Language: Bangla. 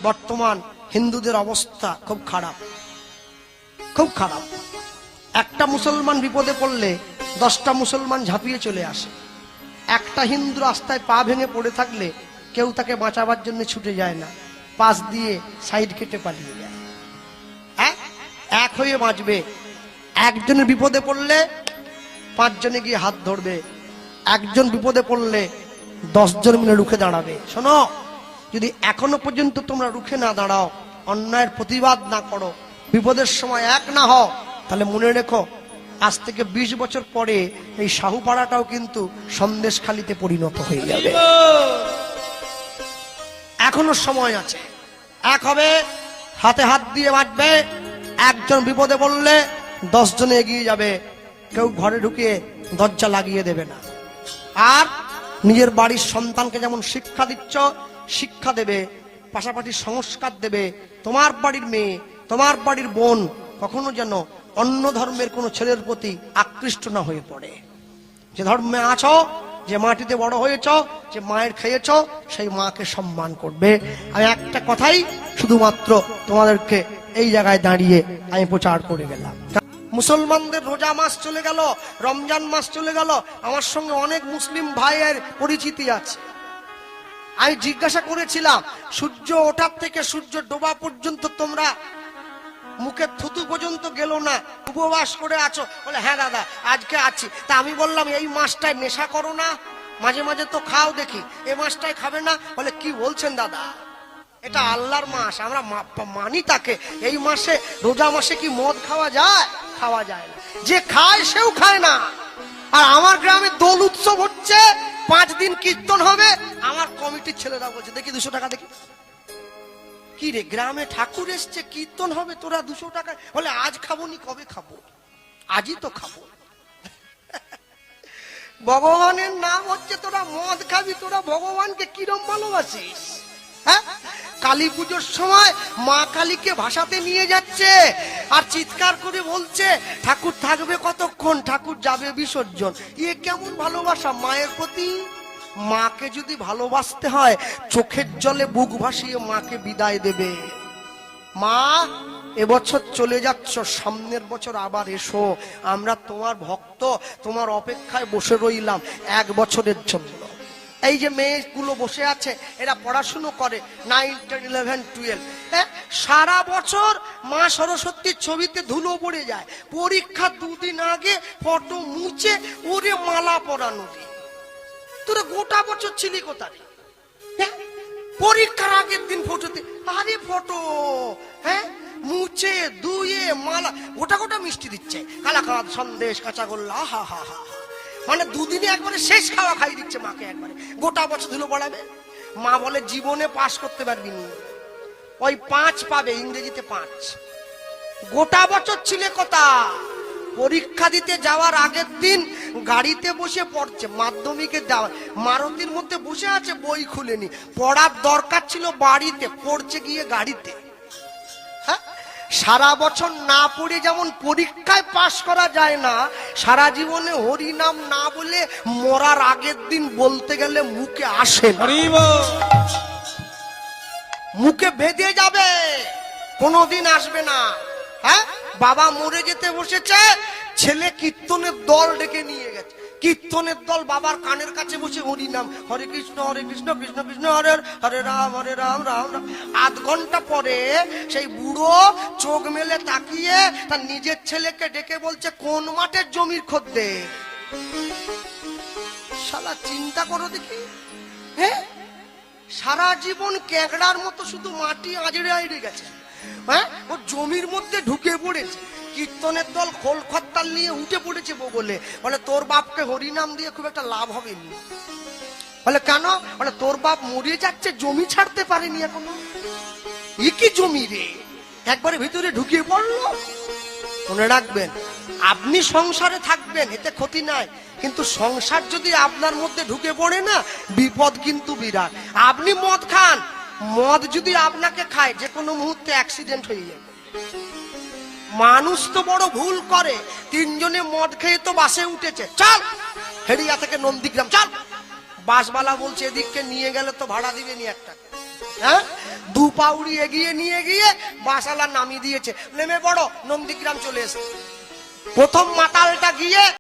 বর্তমান হিন্দুদের অবস্থা খুব খারাপ, খুব খারাপ। একটা মুসলমান বিপদে পড়লে 10টা মুসলমান ঝাঁপিয়ে চলে আসে। একটা হিন্দু রাস্তায় পা ভেঙে পড়ে থাকলে কেউ তাকে বাঁচাবার জন্য ছুটে যায় না, পাশ দিয়ে সাইড কেটে পালিয়ে যায়। এক হয়ে বাঁচবে। একজনের বিপদে পড়লে 5 জনে গিয়ে হাত ধরবে, একজন বিপদে পড়লে 10 জন মিলে রুখে দাঁড়াবে। শোনো, যদি এখনো পর্যন্ত তোমরা রুখে না দাঁড়াও, অন্যায়ের প্রতিবাদ না করো, বিপদের সময় এক না হও, তাহলে মনে রেখো আজ থেকে 20 বছর পরে এই শাহুপাড়াটাও কিন্তু সন্দেশখালিতে পরিণত হয়ে যাবে। এখনো সময় আছে। এক হবে, হাতে হাত দিয়ে বাঁচবে। একজন বিপদে পড়লে 10 জনে এগিয়ে যাবে, কেউ ঘরে ঢুকিয়ে দরজা লাগিয়ে দেবে না। আর নিজের বাড়ির সন্তানকে যেমন শিক্ষা দিচ্ছ, শিক্ষা দেবে, পাশাপাশি সংস্কার দেবে। তোমার বাড়ির মেয়ে, তোমার বাড়ির বোন কখনো যেন অন্য ধর্মের কোনো ছেলের প্রতি আকৃষ্ট না হয়ে পড়ে। যে ধর্মে আছো, যে মাটিতে বড় হয়েছ, যে মায়ের খেয়েছ, সেই মাকে সম্মান করবে। আমি একটা কথাই শুধুমাত্র তোমাদেরকে এই জায়গায় দাঁড়িয়ে আমি প্রচার করে গেলাম। মুসলমানদের রোজা মাস চলে গেল, রমজান মাস চলে গেল। আমার সঙ্গে অনেক মুসলিম ভাইয়ের পরিচিতি আছে। আমি জিজ্ঞাসা করেছিলাম, সূর্য ওঠার থেকে সূর্য ডোবা পর্যন্ত তোমরা মুখে থুতু পর্যন্ত গেল না, উপবাস করে আছো? বলে হ্যাঁ দাদা, আজকে আছি। তা আমি বললাম, এই মাসটায় নেশা করো না? মাঝে মাঝে তো খাও দেখি, এই মাসটায় খাবে না? বলে কি বলছেন দাদা, এটা আল্লাহর মাস, আমরা মানি তাকে। এই মাসে, রোজা মাসে কি মদ খাওয়া যায়? খাওয়া যায় না। যে খায় সেও খায় না। আর আমার গ্রামে দোল উৎসব হচ্ছে, 5 দিন কীর্তন হবে। আমার কমিটির ছেলেরা বলছে, দেখি 200 টাকা দেখি। কি রে, গ্রামে ঠাকুর এসছে, কীর্তন হবে, তোরা 200 টাকা? বলে আজ খাবো নি, কবে খাবো? আজই তো খাবো। ভগবানের নাম হচ্ছে, তোরা মদ খাবি? তোরা ভগবানকে কিরম ভালোবাসিস? হ্যাঁ, কালী পুজোর সময় মা কালীকে ভাসাতে নিয়ে যাচ্ছে আর চিৎকার করে বলছে, ঠাকুর থাকবে কতক্ষণ, ঠাকুর যাবে বিসর্জন। এ কেমন ভালোবাসা মায়ের প্রতি? মাকে যদি ভালোবাসতে হয়, চোখের জলে বুক ভাসিয়ে মাকে বিদায় দেবে। মা, এবছর চলে যাচ্ছ, সামনের বছর আবার এসো, আমরা তোমার ভক্ত, তোমার অপেক্ষায় বসে রইলাম 1 বছরের জন্য। এই যে মেয়েগুলো বসে আছে, এরা পড়াশুনো করে 9, 10, 11, 12। সারা বছর মা সরস্বতীর ছবিতে ধুলো পড়ে যায়। পরীক্ষা 2 দিন আগে ফটো মুছে ওরে মালা পরানো দিয়ে। তোরা গোটা বছর ছিলি কোথায়? পরীক্ষার আগের দিন ফটোতে, আরে ফটো মুছে ধুয়ে মালা, গোটা গোটা মিষ্টি দিচ্ছে, কালাকাঁদ, সন্দেশ, কাঁচাগোল্লা, হা হা হা। মানে 2 দিনে একবারে শেষ খাওয়া খাই দিচ্ছে মাকে, একবারে গোটা বছর ধুলো পড়াবে। মা বলে জীবনে পাস করতে পারবি না, ওই 5 পাবে, ইংরেজিতে 5। গোটা বছর ছিলে কোথা? পরীক্ষা দিতে যাওয়ার আগের দিন গাড়িতে বসে পড়ছে, মাধ্যমিকে যাওয়ার মারুতির মধ্যে বসে আছে, বই খুলেনি। পড়ার দরকার ছিল বাড়িতে, পড়ছে গিয়ে গাড়িতে। হ্যাঁ, সারা বছর না পড়ে যেমন পরীক্ষায় পাশ করা যায় না, সারা জীবনে হরি নাম না বলে মরার আগের দিন বলতে গেলে মুখে আসে না, মুখে বেঁধে যাবে, কোনোদিন আসবে না। হ্যাঁ, বাবা মরে যেতে বসেছে, ছেলে কীর্তনের দল ডেকে নিয়ে গেছে। কীর্তনের দল বাবার কানের কাছে বসে হরি নাম, হরে কৃষ্ণ কৃষ্ণ কৃষ্ণ হরে হরে রাম রাম রাম। 8 ঘন্টা পরে সেই বুড়ো চোখ মেলে তাকিয়ে তার নিজের ছেলেকে ডেকে বলছে, কোন মাঠের জমির খদ্দের? শালা চিন্তা করো দেখি। হ্যাঁ, সারা জীবন ক্যাংড়ার মতো শুধু মাটি আজড়ে আজড়ে গেছে। হ্যাঁ, ও জমির মধ্যে ঢুকে পড়েছে। কীর্তনের দল খোল খত্তাল নিয়ে উঠে পড়েছে বলে, বলে তোর বাপকে হরিনাম দিয়ে খুব একটা লাভ হবে না। বলে কেন? বলে তোর বাপ মরে যাচ্ছে, জমি ছাড়তে পারেনি এখনো। ই কি জমি রে, একবারে ভিতরে ঢুকিয়ে পড়লো। মনে রাখবেন, আপনি সংসারে থাকবেন, এতে ক্ষতি নাই, কিন্তু সংসার যদি আপনার মধ্যে ঢুকে পড়ে না, বিপদ কিন্তু বিরাট। আপনি মদ খান, মদ যদি আপনাকে খায়, যে কোনো মুহূর্তে অ্যাক্সিডেন্ট হয়ে যাবে। মানুষ তো বড় ভুল করে। 3 জনে মদ খেয়ে তো বাসে উঠেছে, চল হেরিয়া থেকে নন্দীগ্রাম চল। বাসওয়ালা বলছে এদিককে নিয়ে গেলে তো ভাড়া দিবে নি একটা। হ্যাঁ, দু পাউড়ি এগিয়ে নিয়ে গিয়ে বাসালা নামিয়ে দিয়েছে, নেমে বড় নন্দীগ্রাম চলে এসেছে। প্রথম মাতালটা গিয়ে